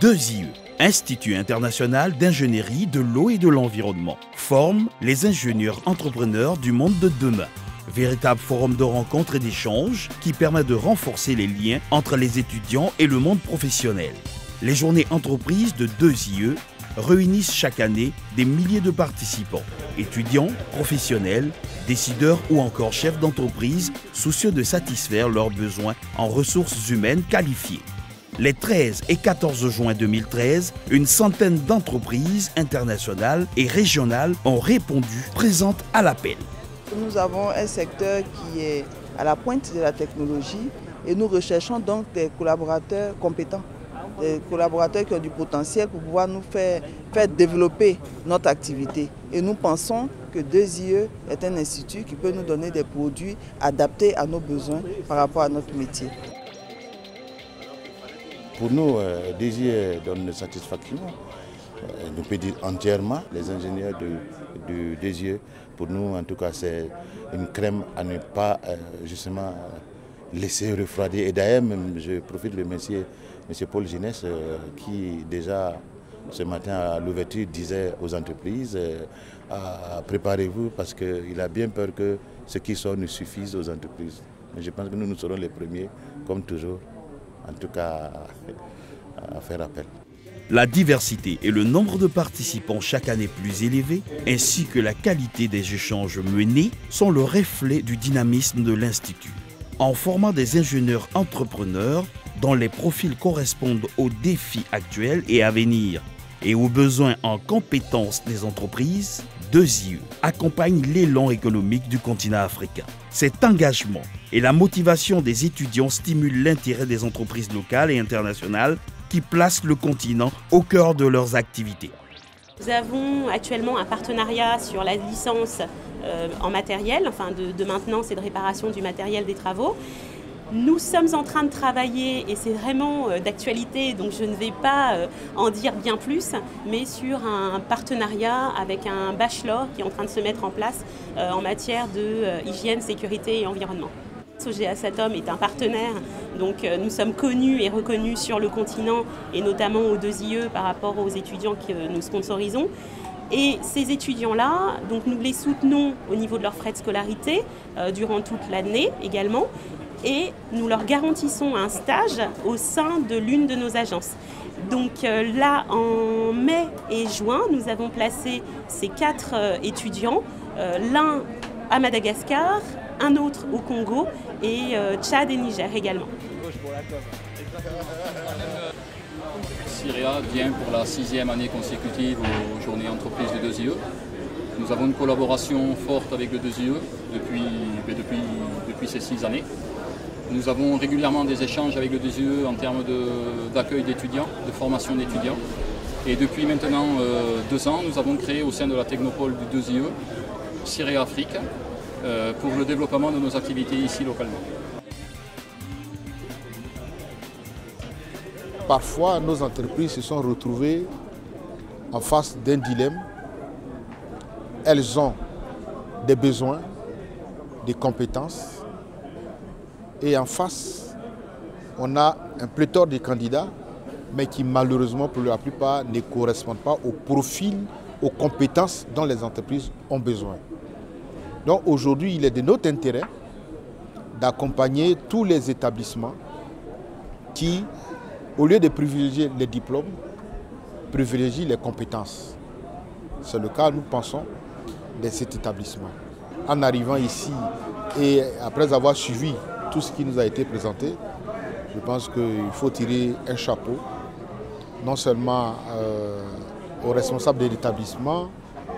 2IE, Institut international d'ingénierie de l'eau et de l'environnement, forme les ingénieurs entrepreneurs du monde de demain. Véritable forum de rencontres et d'échanges qui permet de renforcer les liens entre les étudiants et le monde professionnel. Les journées entreprises de 2IE réunissent chaque année des milliers de participants, étudiants, professionnels, décideurs ou encore chefs d'entreprise soucieux de satisfaire leurs besoins en ressources humaines qualifiées. Les 13 et 14 juin 2013, une centaine d'entreprises internationales et régionales ont répondu présentes à l'appel. Nous avons un secteur qui est à la pointe de la technologie et nous recherchons donc des collaborateurs compétents, des collaborateurs qui ont du potentiel pour pouvoir nous faire développer notre activité. Et nous pensons que 2IE est un institut qui peut nous donner des produits adaptés à nos besoins par rapport à notre métier. Pour nous, 2IE donne une satisfaction. On peut dire entièrement, les ingénieurs de 2IE, pour nous en tout cas c'est une crème à ne pas justement laisser refroidir. Et d'ailleurs je profite de remercier M. Paul Ginès qui déjà ce matin à l'ouverture disait aux entreprises préparez-vous parce qu'il a bien peur que ce qui sort ne suffise aux entreprises. Mais je pense que nous serons les premiers, comme toujours, en tout cas à faire appel. La diversité et le nombre de participants chaque année plus élevé, ainsi que la qualité des échanges menés, sont le reflet du dynamisme de l'Institut. En formant des ingénieurs entrepreneurs dont les profils correspondent aux défis actuels et à venir et aux besoins en compétences des entreprises, 2IE accompagne l'élan économique du continent africain. Cet engagement et la motivation des étudiants stimulent l'intérêt des entreprises locales et internationales qui placent le continent au cœur de leurs activités. Nous avons actuellement un partenariat sur la licence en matériel, enfin de maintenance et de réparation du matériel des travaux. Nous sommes en train de travailler, et c'est vraiment d'actualité, donc je ne vais pas en dire bien plus, mais sur un partenariat avec un bachelor qui est en train de se mettre en place en matière de hygiène, sécurité et environnement. Sogea Satom est un partenaire, donc nous sommes connus et reconnus sur le continent et notamment aux 2IE par rapport aux étudiants que nous sponsorisons. Et ces étudiants-là, donc nous les soutenons au niveau de leurs frais de scolarité durant toute l'année également. Et nous leur garantissons un stage au sein de l'une de nos agences. Donc là, en mai et juin, nous avons placé ces 4 étudiants, l'un à Madagascar, un autre au Congo et Tchad et Niger également. CIREA vient pour la 6e année consécutive aux journées entreprises de 2IE. Nous avons une collaboration forte avec le 2IE depuis ces 6 années. Nous avons régulièrement des échanges avec le 2IE en termes d'accueil d'étudiants, de formation d'étudiants. Et depuis maintenant 2 ans, nous avons créé au sein de la technopole du 2IE, CIREA Afrique, pour le développement de nos activités ici localement. Parfois, nos entreprises se sont retrouvées en face d'un dilemme. Elles ont des besoins, des compétences. Et en face, on a un pléthore de candidats, mais qui malheureusement, pour la plupart, ne correspondent pas au profil, aux compétences dont les entreprises ont besoin. Donc aujourd'hui, il est de notre intérêt d'accompagner tous les établissements qui, au lieu de privilégier les diplômes, privilégient les compétences. C'est le cas, nous pensons, de cet établissement. En arrivant ici et après avoir suivi tout ce qui nous a été présenté, je pense qu'il faut tirer un chapeau, non seulement aux responsables de l'établissement,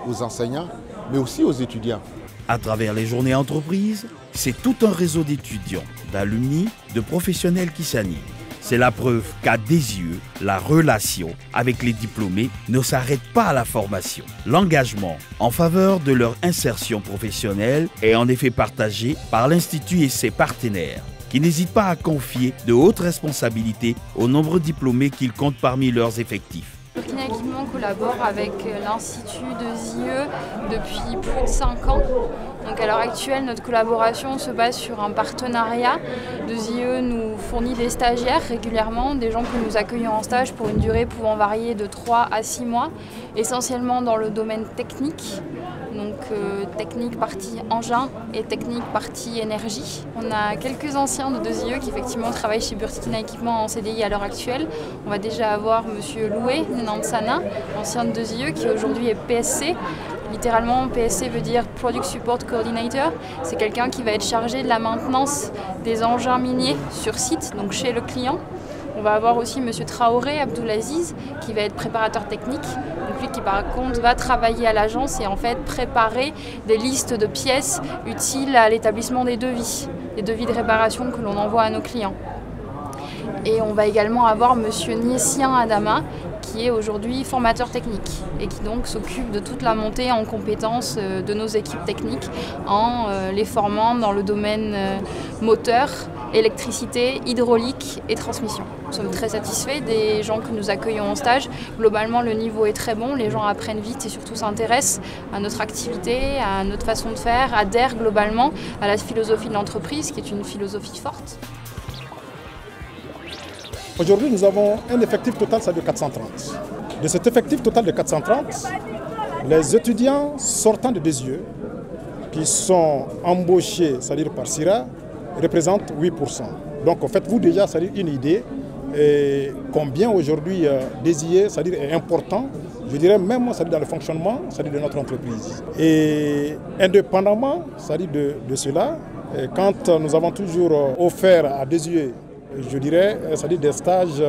aux enseignants, mais aussi aux étudiants. À travers les journées entreprises, c'est tout un réseau d'étudiants, d'alumni, de professionnels qui s'animent. C'est la preuve qu'à 2IE, la relation avec les diplômés ne s'arrête pas à la formation. L'engagement en faveur de leur insertion professionnelle est en effet partagé par l'Institut et ses partenaires, qui n'hésitent pas à confier de hautes responsabilités aux nombreux diplômés qu'ils comptent parmi leurs effectifs. Au final, il manque collabore avec l'Institut de ZIE depuis plus de 5 ans. Donc à l'heure actuelle, notre collaboration se base sur un partenariat. De ZIE nous fournit des stagiaires régulièrement, des gens que nous accueillons en stage pour une durée pouvant varier de 3 à 6 mois, essentiellement dans le domaine technique. Donc technique partie engin et technique partie énergie. On a quelques anciens de ZIE qui effectivement travaillent chez Burkina Équipement en CDI à l'heure actuelle. On va déjà avoir Monsieur Loué Nansana, ancien de ZIE, qui aujourd'hui est PSC. Littéralement, PSC veut dire Product Support Coordinator. C'est quelqu'un qui va être chargé de la maintenance des engins miniers sur site, donc chez le client. On va avoir aussi M. Traoré Abdoulaziz qui va être préparateur technique. Donc lui qui par contre va travailler à l'agence et en fait préparer des listes de pièces utiles à l'établissement des devis de réparation que l'on envoie à nos clients. Et on va également avoir M. Niessien Adama qui est aujourd'hui formateur technique et qui donc s'occupe de toute la montée en compétences de nos équipes techniques en les formant dans le domaine moteur, électricité, hydraulique et transmission. Nous sommes très satisfaits des gens que nous accueillons en stage. Globalement, le niveau est très bon, les gens apprennent vite et surtout s'intéressent à notre activité, à notre façon de faire, adhèrent globalement à la philosophie de l'entreprise qui est une philosophie forte. Aujourd'hui, nous avons un effectif total de 430. De cet effectif total de 430, les étudiants sortant de DSIE, qui sont embauchés, c'est-à-dire par CIRA, représentent 8%. Donc, faites-vous déjà une idée et combien aujourd'hui DSIE, c'est-à-dire est important, je dirais même dans le fonctionnement, c'est-à-dire de notre entreprise. Et indépendamment, c'est-à-dire de cela, quand nous avons toujours offert à DSIE, je dirais, c'est-à-dire des stages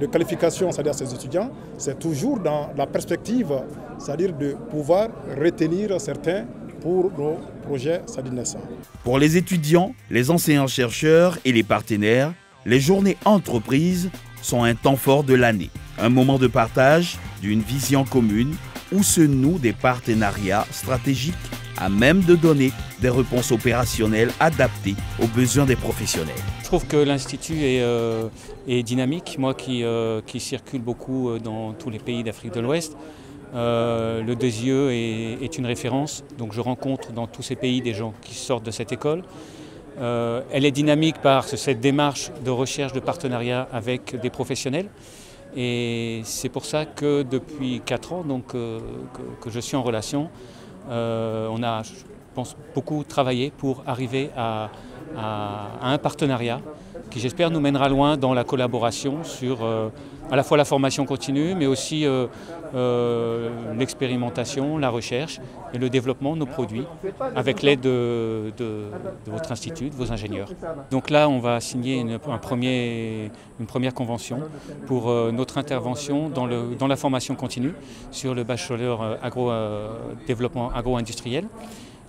de qualification, c'est-à-dire à ces étudiants, c'est toujours dans la perspective, c'est-à-dire de pouvoir retenir certains pour nos projets, c'est-à-dire naissants. Pour les étudiants, les enseignants-chercheurs et les partenaires, les journées entreprises sont un temps fort de l'année, un moment de partage d'une vision commune où se nouent des partenariats stratégiques à même de donner des réponses opérationnelles adaptées aux besoins des professionnels. Je trouve que l'Institut est dynamique. Moi qui circule beaucoup dans tous les pays d'Afrique de l'Ouest, le DSIE est une référence. Donc je rencontre dans tous ces pays des gens qui sortent de cette école. Elle est dynamique par cette démarche de recherche de partenariat avec des professionnels. Et c'est pour ça que depuis 4 ans donc, que je suis en relation, on a, je pense, beaucoup travaillé pour arriver à un partenariat qui, j'espère, nous mènera loin dans la collaboration sur à la fois la formation continue, mais aussi l'expérimentation, la recherche et le développement de nos produits avec l'aide de votre institut, de vos ingénieurs. Donc là, on va signer une première convention pour notre intervention dans la formation continue sur le bachelor développement agro-industriel.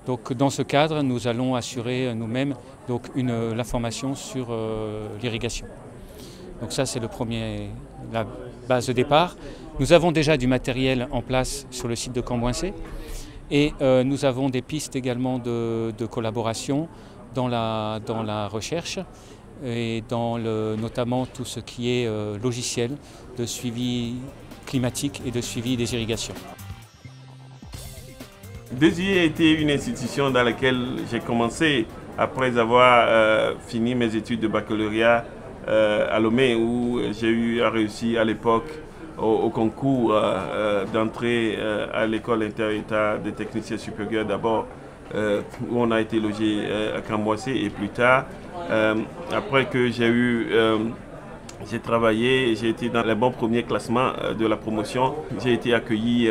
Donc, dans ce cadre, nous allons assurer nous-mêmes la formation sur l'irrigation. Donc ça, c'est la base de départ. Nous avons déjà du matériel en place sur le site de Cambouinsé et nous avons des pistes également de collaboration dans la recherche et dans notamment tout ce qui est logiciel de suivi climatique et de suivi des irrigations. DSIE a été une institution dans laquelle j'ai commencé après avoir fini mes études de baccalauréat à Lomé, où j'ai eu à réussir à l'époque au concours d'entrée à l'école inter-État des techniciens supérieurs d'abord, où on a été logé à Cambouinsé, et plus tard, après que j'ai travaillé, j'ai été dans les bons premiers classements de la promotion, j'ai été accueilli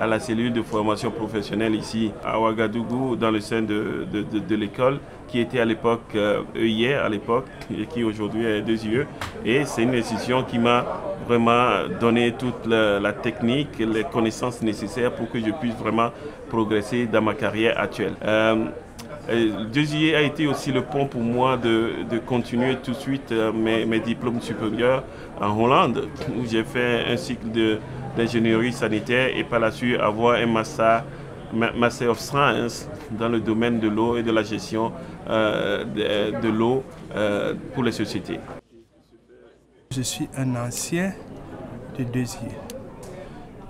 à la cellule de formation professionnelle ici à Ouagadougou, dans le sein de l'école, qui était à l'époque EIR à l'époque et qui aujourd'hui est DSIE. Et c'est une institution qui m'a vraiment donné toute la technique, les connaissances nécessaires pour que je puisse vraiment progresser dans ma carrière actuelle. DSIE a été aussi le pont pour moi de continuer tout de suite mes diplômes supérieurs en Hollande, où j'ai fait un cycle d'ingénierie sanitaire et par la suite avoir un Master of Science dans le domaine de l'eau et de la gestion de l'eau pour les sociétés. Je suis un ancien de DSIE.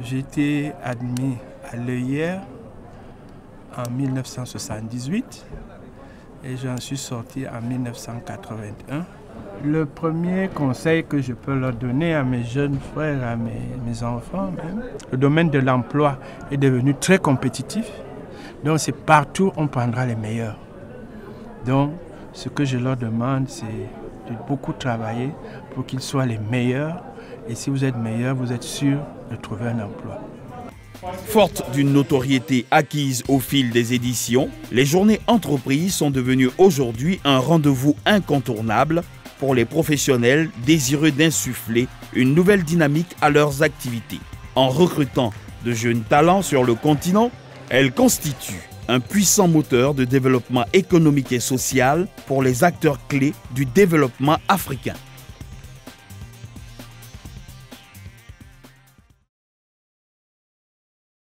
J'ai été admis à l'EIR en 1978 et j'en suis sorti en 1981. Le premier conseil que je peux leur donner à mes jeunes frères, à mes enfants même, le domaine de l'emploi est devenu très compétitif. Donc c'est partout on prendra les meilleurs. Donc ce que je leur demande, c'est de beaucoup travailler pour qu'ils soient les meilleurs. Et si vous êtes meilleur, vous êtes sûr de trouver un emploi. Forte d'une notoriété acquise au fil des éditions, les journées entreprises sont devenues aujourd'hui un rendez-vous incontournable pour les professionnels désireux d'insuffler une nouvelle dynamique à leurs activités. En recrutant de jeunes talents sur le continent, elles constituent un puissant moteur de développement économique et social pour les acteurs clés du développement africain.